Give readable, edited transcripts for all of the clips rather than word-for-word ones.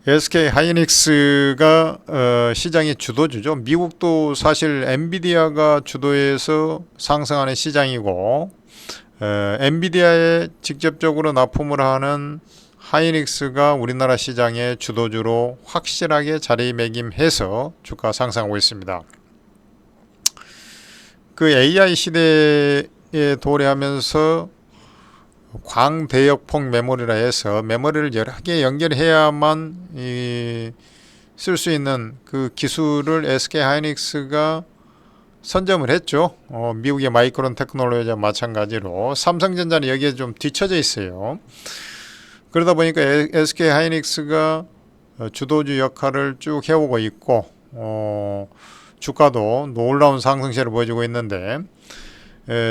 SK 하이닉스가 시장의 주도주죠. 미국도 사실 엔비디아가 주도해서 상승하는 시장이고, 엔비디아에 직접적으로 납품을 하는 하이닉스가 우리나라 시장의 주도주로 확실하게 자리매김해서 주가 상승하고 있습니다. 그 AI 시대에 도래하면서 광대역폭 메모리라 해서 메모리를 여러 개 연결해야만 쓸 수 있는 그 기술을 SK 하이닉스가 선점을 했죠. 미국의 마이크론 테크놀로지와 마찬가지로 삼성전자는 여기에 좀 뒤처져 있어요. 그러다 보니까 SK 하이닉스가 주도주 역할을 쭉 해오고 있고, 주가도 놀라운 상승세를 보여주고 있는데,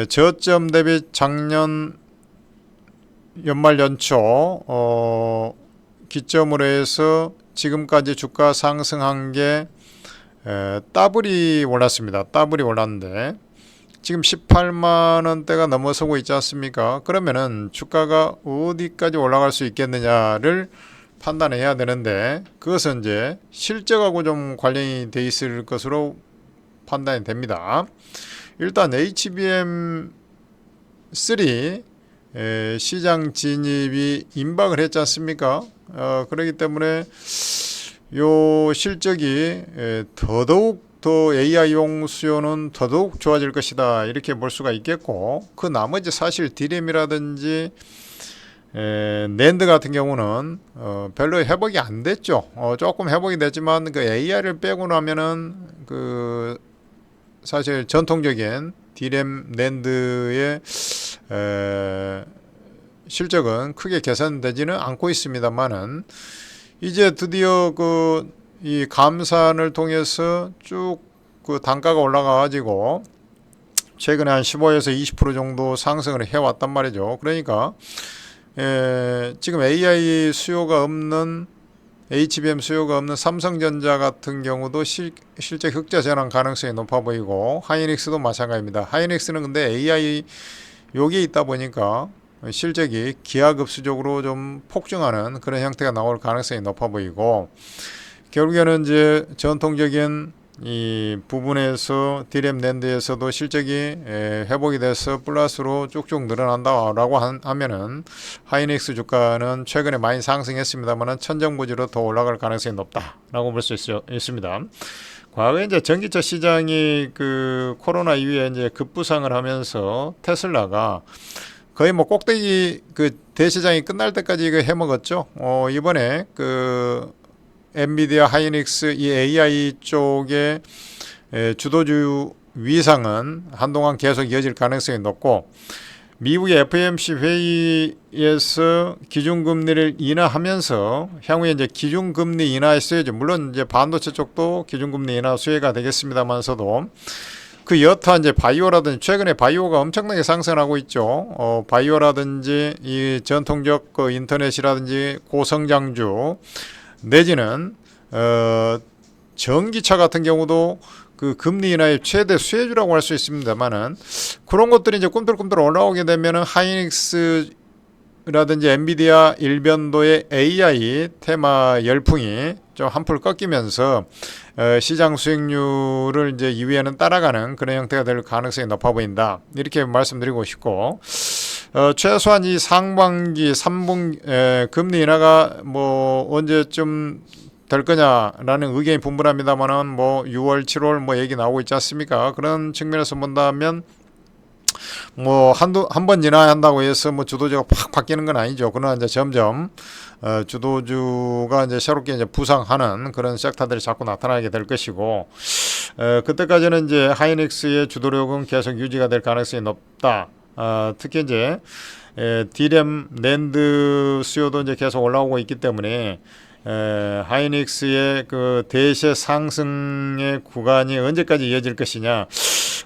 저점 대비 작년 연말 연초 기점으로 해서 지금까지 주가 상승한 게 더블이 올랐습니다. 더블이 올랐는데 지금 18만원대가 넘어서고 있지 않습니까? 그러면은 주가가 어디까지 올라갈 수 있겠느냐를 판단해야 되는데, 그것은 이제 실적하고 좀 관련이 돼 있을 것으로 판단이 됩니다. 일단 HBM3 시장 진입이 임박을 했지 않습니까? 그렇기 때문에 요 실적이 더더욱 더 AI용 수요는 더더욱 좋아질 것이다, 이렇게 볼 수가 있겠고, 그 나머지 사실 DRAM이라든지 낸드 같은 경우는 별로 회복이 안 됐죠. 조금 회복이 됐지만 그 AI를 빼고 나면은 그 사실 전통적인 DRAM 낸드의 실적은 크게 개선되지는 않고 있습니다만은, 이제 드디어 이 감산을 통해서 쭉 그 단가가 올라가 가지고 최근에 한 15에서 20% 정도 상승을 해왔단 말이죠. 그러니까 지금 AI 수요가 없는, HBM 수요가 없는 삼성전자 같은 경우도 실제 흑자 전환 가능성이 높아 보이고, 하이닉스도 마찬가지입니다. 하이닉스는 근데 AI 여기에 있다 보니까 실적이 기하급수적으로 좀 폭증하는 그런 형태가 나올 가능성이 높아 보이고, 결국에는 이제 전통적인 이 부분에서 DRAM 낸드에서도 실적이 회복이 돼서 플러스로 쭉쭉 늘어난다라고 하면은 하이닉스 주가는 최근에 많이 상승했습니다만은 천정부지로 더 올라갈 가능성이 높다라고 볼 수 있습니다. 과거에 이제 전기차 시장이 그 코로나 이후에 이제 급부상을 하면서 테슬라가 거의 뭐 꼭대기 그 대시장이 끝날 때까지 이거 해먹었죠. 이번에 그 엔비디아 하이닉스 이 AI 쪽의 주도주 위상은 한동안 계속 이어질 가능성이 높고, 미국의 FOMC 회의에서 기준금리를 인하하면서 향후에 이제 기준금리 인하 수혜죠. 물론 이제 반도체 쪽도 기준금리 인하 수혜가 되겠습니다만서도, 그 여타 이제 바이오라든지 최근에 바이오가 엄청나게 상승하고 있죠. 바이오라든지 이 전통적 그 인터넷이라든지 고성장주 내지는 전기차 같은 경우도 그 금리 인하의 최대 수혜주라고 할 수 있습니다만은, 그런 것들이 이제 꿈틀꿈틀 올라오게 되면은 하이닉스라든지 엔비디아 일변도의 AI 테마 열풍이 좀 한풀 꺾이면서 시장 수익률을 이제 이후에는 따라가는 그런 형태가 될 가능성이 높아 보인다, 이렇게 말씀드리고 싶고, 최소한 이 상반기 3분기 금리 인하가 뭐 언제쯤 될 거냐라는 의견이 분분합니다만은, 뭐 6월 7월 뭐 얘기 나오고 있지 않습니까? 그런 측면에서 본다면 뭐 한 번 인하한다고 해서 뭐 주도주가 팍 바뀌는 건 아니죠. 그러나 이제 점점 주도주가 이제 새롭게 이제 부상하는 그런 섹터들이 자꾸 나타나게 될 것이고, 그때까지는 이제 하이닉스의 주도력은 계속 유지가 될 가능성이 높다. 특히 이제 DRAM 낸드 수요도 이제 계속 올라오고 있기 때문에 하이닉스의 그 대세 상승의 구간이 언제까지 이어질 것이냐,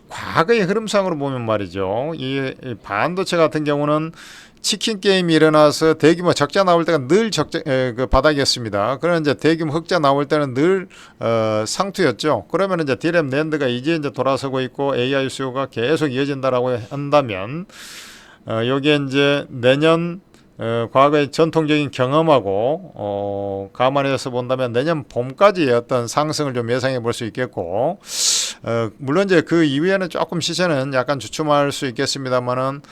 과거의 흐름상으로 보면 말이죠, 이 반도체 같은 경우는 치킨 게임이 일어나서 대규모 적자 나올 때가 늘 그 바닥이었습니다. 그러나 이제 대규모 흑자 나올 때는 늘 상투였죠. 그러면 이제 DRAM 낸드가 이제 돌아서고 있고 AI 수요가 계속 이어진다라고 한다면, 여기에 이제 내년 과거의 전통적인 경험하고 감안해서 본다면 내년 봄까지의 어떤 상승을 좀 예상해 볼 수 있겠고, 물론 이제 그 이후에는 조금 시세는 약간 주춤할 수 있겠습니다만은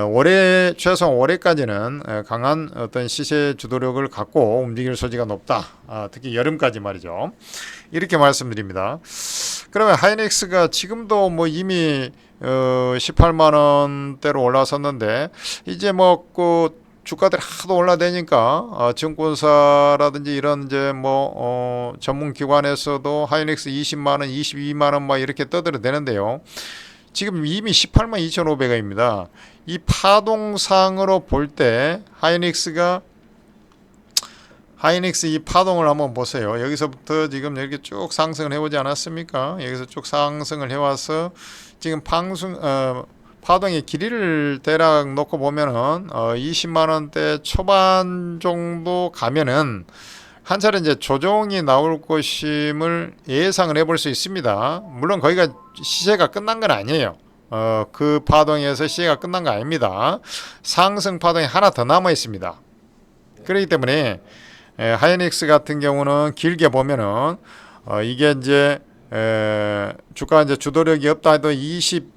올해 최소한 올해까지는 강한 어떤 시세 주도력을 갖고 움직일 소지가 높다. 특히 여름까지 말이죠. 이렇게 말씀드립니다. 그러면 하이닉스가 지금도 뭐 이미 18만 원대로 올라섰는데 이제 뭐 그 주가들이 하도 올라대니까 증권사라든지 이런 이제 뭐 전문 기관에서도 하이닉스 20만 원, 22만 원 막 이렇게 떠들어대는데요. 지금 이미 18만 2,500원입니다. 이 파동상으로 볼 때 하이닉스 이 파동을 한번 보세요. 여기서부터 지금 이렇게 쭉 상승을 해오지 않았습니까? 여기서 쭉 상승을 해와서 지금 파동의 길이를 대략 놓고 보면은 20만 원대 초반 정도 가면은 한 차례 이제 조정이 나올 것임을 예상을 해볼 수 있습니다. 물론 거기가 시세가 끝난 건 아니에요. 그 파동에서 시세가 끝난 거 아닙니다. 상승 파동이 하나 더 남아 있습니다. 그렇기 때문에 하이닉스 같은 경우는 길게 보면은 이게 이제 주가 이제 주도력이 없다 해도 20만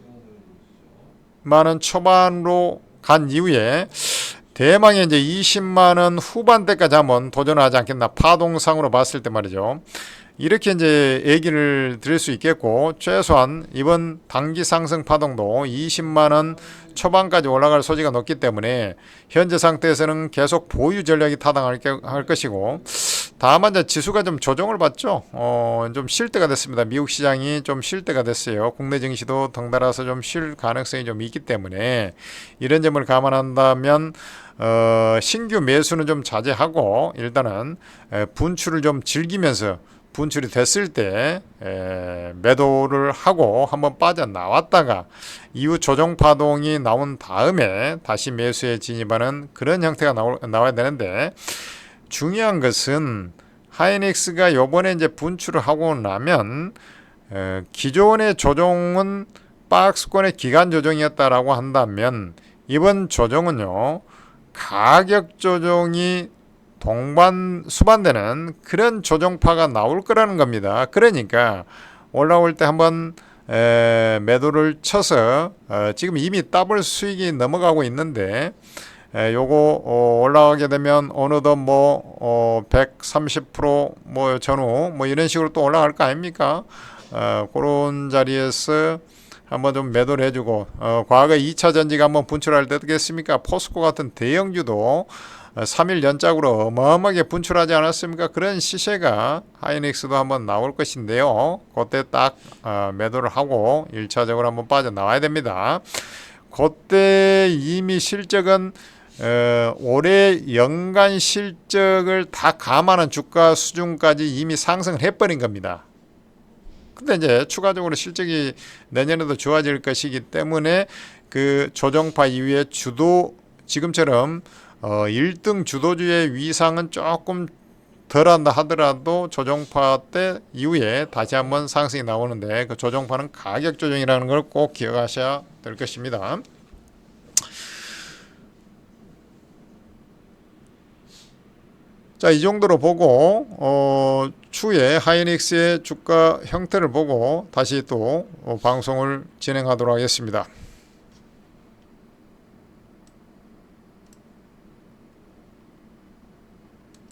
원 초반으로 간 이후에 대망의 이제 20만 원 후반대까지 한번 도전하지 않겠나, 파동상으로 봤을 때 말이죠. 이렇게 이제 얘기를 드릴 수 있겠고, 최소한 이번 단기 상승 파동도 20만 원 초반까지 올라갈 소지가 높기 때문에 현재 상태에서는 계속 보유 전략이 타당할 것이고, 다만 이제 지수가 좀 조정을 받죠. 좀 쉴 때가 됐습니다. 미국 시장이 좀 쉴 때가 됐어요. 국내 증시도 덩달아서 좀 쉴 가능성이 좀 있기 때문에 이런 점을 감안한다면 신규 매수는 좀 자제하고 일단은 분출을 좀 즐기면서, 분출이 됐을 때 매도를 하고 한번 빠져나왔다가 이후 조정 파동이 나온 다음에 다시 매수에 진입하는 그런 형태가 나와야 되는데, 중요한 것은 하이닉스가 요번에 이제 분출을 하고 나면 기존의 조정은 박스권의 기간 조정이었다라고 한다면 이번 조정은요, 가격 조정이 수반되는 그런 조정파가 나올 거라는 겁니다. 그러니까 올라올 때 한번 매도를 쳐서 지금 이미 더블 수익이 넘어가고 있는데, 요거 올라가게 되면 어느덧 뭐 130% 전후 이런 식으로 또 올라갈 거 아닙니까? 그런 자리에서 한번 좀 매도를 해주고, 과거 2차 전지가 한번 분출할 때 어떻겠습니까? 포스코 같은 대형주도 3일 연짝으로 어마어마하게 분출하지 않았습니까? 그런 시세가 하이닉스도 한번 나올 것인데요. 그때 딱 매도를 하고 1차적으로 한번 빠져나와야 됩니다. 그때 이미 실적은 올해 연간 실적을 다 감안한 주가 수준까지 이미 상승을 해버린 겁니다. 근데 이제 추가적으로 실적이 내년에도 좋아질 것이기 때문에 그 조정파 이후에 지금처럼 1등 주도주의 위상은 조금 덜한다 하더라도 조정파 때 이후에 다시 한번 상승이 나오는데, 그 조정파는 가격 조정이라는 걸 꼭 기억하셔야 될 것입니다. 자, 이 정도로 보고 추후에 하이닉스의 주가 형태를 보고 다시 또 방송을 진행하도록 하겠습니다.